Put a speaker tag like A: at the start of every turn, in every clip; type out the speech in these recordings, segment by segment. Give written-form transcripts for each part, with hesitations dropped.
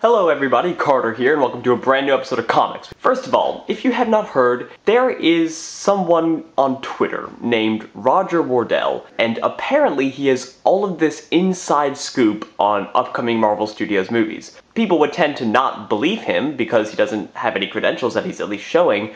A: Hello everybody, Carter here, and welcome to a brand new episode of Comics. First of all, if you have not heard, there is someone on Twitter named Roger Wardell, and apparently he has all of this inside scoop on upcoming Marvel Studios movies. People would tend to not believe him because he doesn't have any credentials that he's at least showing,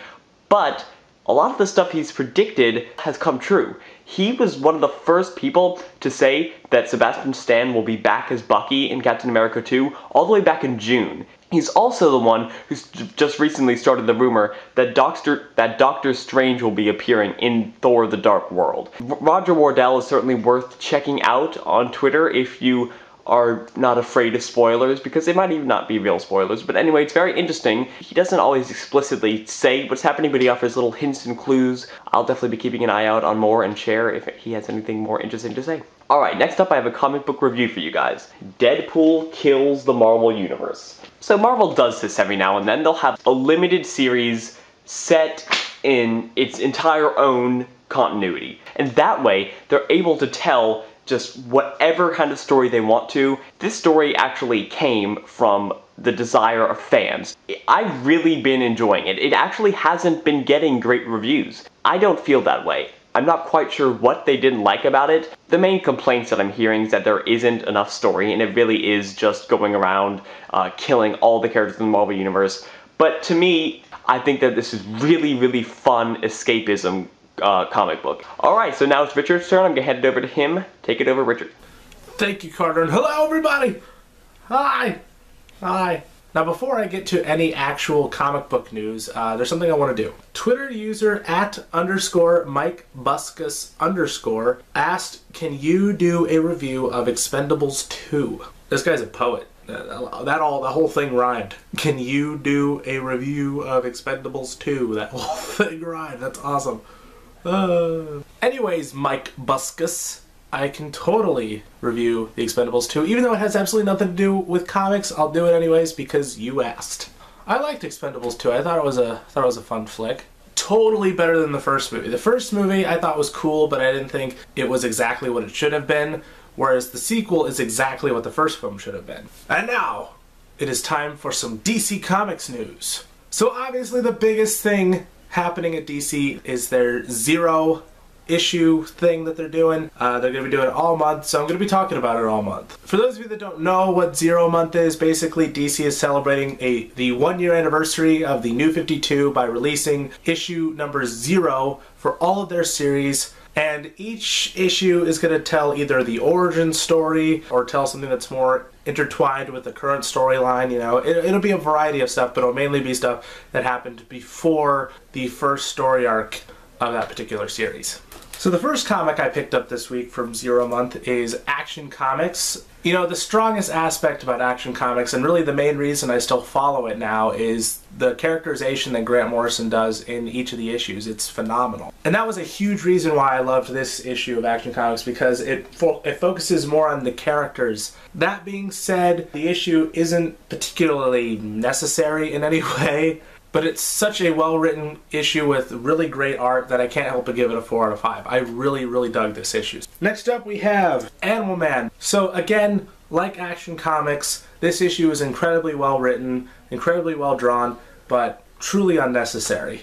A: but a lot of the stuff he's predicted has come true. He was one of the first people to say that Sebastian Stan will be back as Bucky in Captain America 2 all the way back in June. He's also the one who's just recently started the rumor that Doctor Strange will be appearing in Thor: The Dark World. Roger Wardell is certainly worth checking out on Twitter if you are not afraid of spoilers, because they might even not be real spoilers, but anyway, it's very interesting. He doesn't always explicitly say what's happening, but he offers little hints and clues. I'll definitely be keeping an eye out on more and share if he has anything more interesting to say. Alright, next up I have a comic book review for you guys. Deadpool kills the Marvel Universe. So Marvel does this every now and then. They'll have a limited series set in its entire own continuity, and that way they're able to tell just whatever kind of story they want to. This story actually came from the desire of fans. I've really been enjoying it. It actually hasn't been getting great reviews. I don't feel that way. I'm not quite sure what they didn't like about it. The main complaints that I'm hearing is that there isn't enough story, and it really is just going around killing all the characters in the Marvel Universe. But to me, I think that this is really fun escapism comic book. Alright, so now it's Richard's turn. I'm gonna hand it over to him. Take it over, Richard.
B: Thank you, Carter, and hello everybody! Hi! Hi. Now before I get to any actual comic book news, there's something I want to do. Twitter user @_MikeBuskus_ asked, can you do a review of Expendables 2? This guy's a poet. The whole thing rhymed. Can you do a review of Expendables 2? That whole thing rhymed. That's awesome. Anyways, Mike Buskus, I can totally review The Expendables 2. Even though it has absolutely nothing to do with comics, I'll do it anyways because you asked. I liked Expendables 2. I thought it was a fun flick. Totally better than the first movie. The first movie I thought was cool, but I didn't think it was exactly what it should have been, whereas the sequel is exactly what the first film should have been. And now, it is time for some DC Comics news. So obviously the biggest thing happening at DC is their Zero issue thing that they're doing. They're going to be doing it all month, so I'm going to be talking about it all month. For those of you that don't know what Zero Month is, basically DC is celebrating the 1-year anniversary of the New 52 by releasing issue number 0 for all of their series. And each issue is going to tell either the origin story or tell something that's more intertwined with the current storyline. You know, it'll be a variety of stuff, but it'll mainly be stuff that happened before the first story arc of that particular series. So the first comic I picked up this week from Zero Month is Action Comics. You know, the strongest aspect about Action Comics, and really the main reason I still follow it now, is the characterization that Grant Morrison does in each of the issues. It's phenomenal. And that was a huge reason why I loved this issue of Action Comics, because it focuses more on the characters. That being said, the issue isn't particularly necessary in any way, but it's such a well-written issue with really great art that I can't help but give it a 4 out of 5. I really dug this issue. Next up we have Animal Man. So again, like Action Comics, this issue is incredibly well-written, incredibly well-drawn, but truly unnecessary,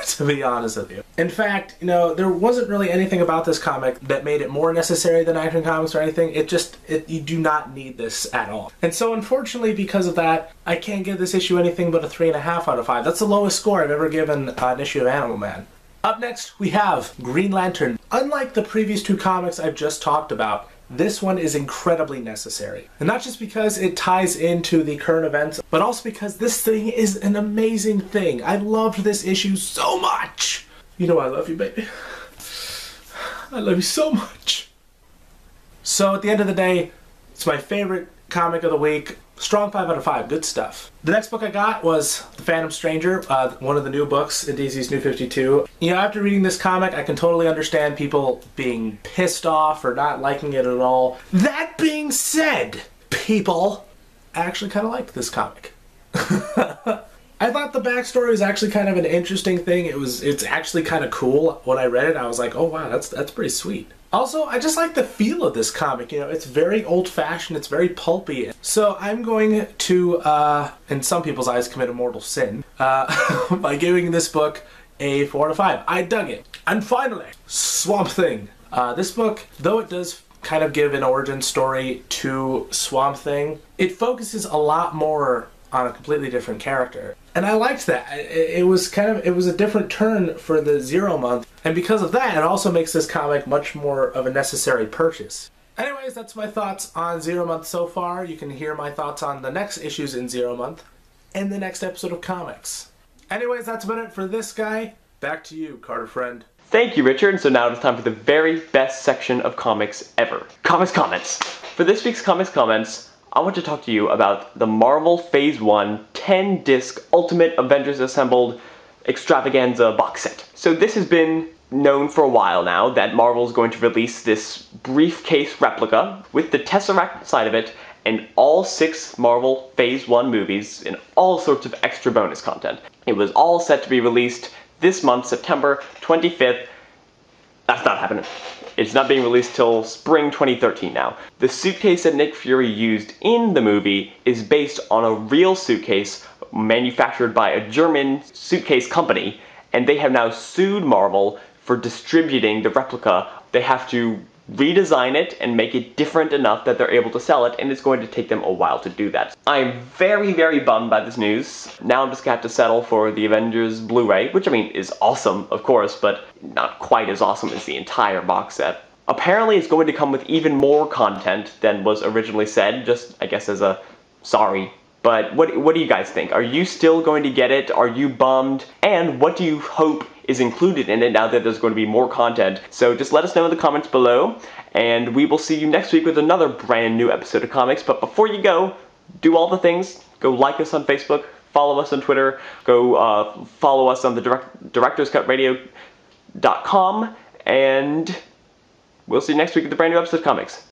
B: to be honest with you. In fact, you know, there wasn't really anything about this comic that made it more necessary than Action Comics or anything. You do not need this at all. And so unfortunately, because of that, I can't give this issue anything but a 3.5 out of 5. That's the lowest score I've ever given an issue of Animal Man. Up next, we have Green Lantern. Unlike the previous 2 comics I've just talked about, this one is incredibly necessary. And not just because it ties into the current events, but also because this thing is an amazing thing. I loved this issue so much. You know I love you, baby. I love you so much. So at the end of the day, it's my favorite comic of the week. Strong 5 out of 5. Good stuff. The next book I got was The Phantom Stranger, one of the new books in DC's New 52. You know, after reading this comic, I can totally understand people being pissed off or not liking it at all. That being said, people, I actually kind of liked this comic. I thought the backstory was actually kind of an interesting thing. It's actually kind of cool. When I read it, I was like, oh wow, that's pretty sweet. Also, I just like the feel of this comic. You know, it's very old-fashioned, it's very pulpy. So I'm going to, in some people's eyes, commit a mortal sin by giving this book a 4 out of 5. I dug it. And finally, Swamp Thing. This book, though it does kind of give an origin story to Swamp Thing, it focuses a lot more on a completely different character. And I liked that. It was a different turn for the 0 month, and because of that, it also makes this comic much more of a necessary purchase. Anyways, that's my thoughts on 0 month so far. You can hear my thoughts on the next issues in 0 month in the next episode of Comics. Anyways, that's about it for this guy. Back to you, Carter friend.
A: Thank you, Richard. So now it's time for the very best section of comics ever. Comics Comments. For this week's Comics Comments, I want to talk to you about the Marvel Phase 1 10-disc Ultimate Avengers Assembled Extravaganza box set. So this has been known for a while now that Marvel is going to release this briefcase replica with the Tesseract inside of it and all 6 Marvel Phase 1 movies and all sorts of extra bonus content. It was all set to be released this month, September 25th. That's not happening. It's not being released till spring 2013 now. The suitcase that Nick Fury used in the movie is based on a real suitcase manufactured by a German suitcase company, and they have now sued Marvel for distributing the replica. They have to redesign it and make it different enough that they're able to sell it, and it's going to take them a while to do that. I'm very, very bummed by this news. Now I'm just gonna have to settle for the Avengers Blu-ray, which I mean is awesome, of course, but not quite as awesome as the entire box set. Apparently it's going to come with even more content than was originally said, just I guess as a sorry. But what do you guys think? Are you still going to get it? Are you bummed? And what do you hope is included in it now that there's going to be more content? So just let us know in the comments below, and we will see you next week with another brand new episode of Comics. But before you go, do all the things. Go like us on Facebook, follow us on Twitter, go follow us on the directorscutradio.com, and we'll see you next week with a brand new episode of Comics.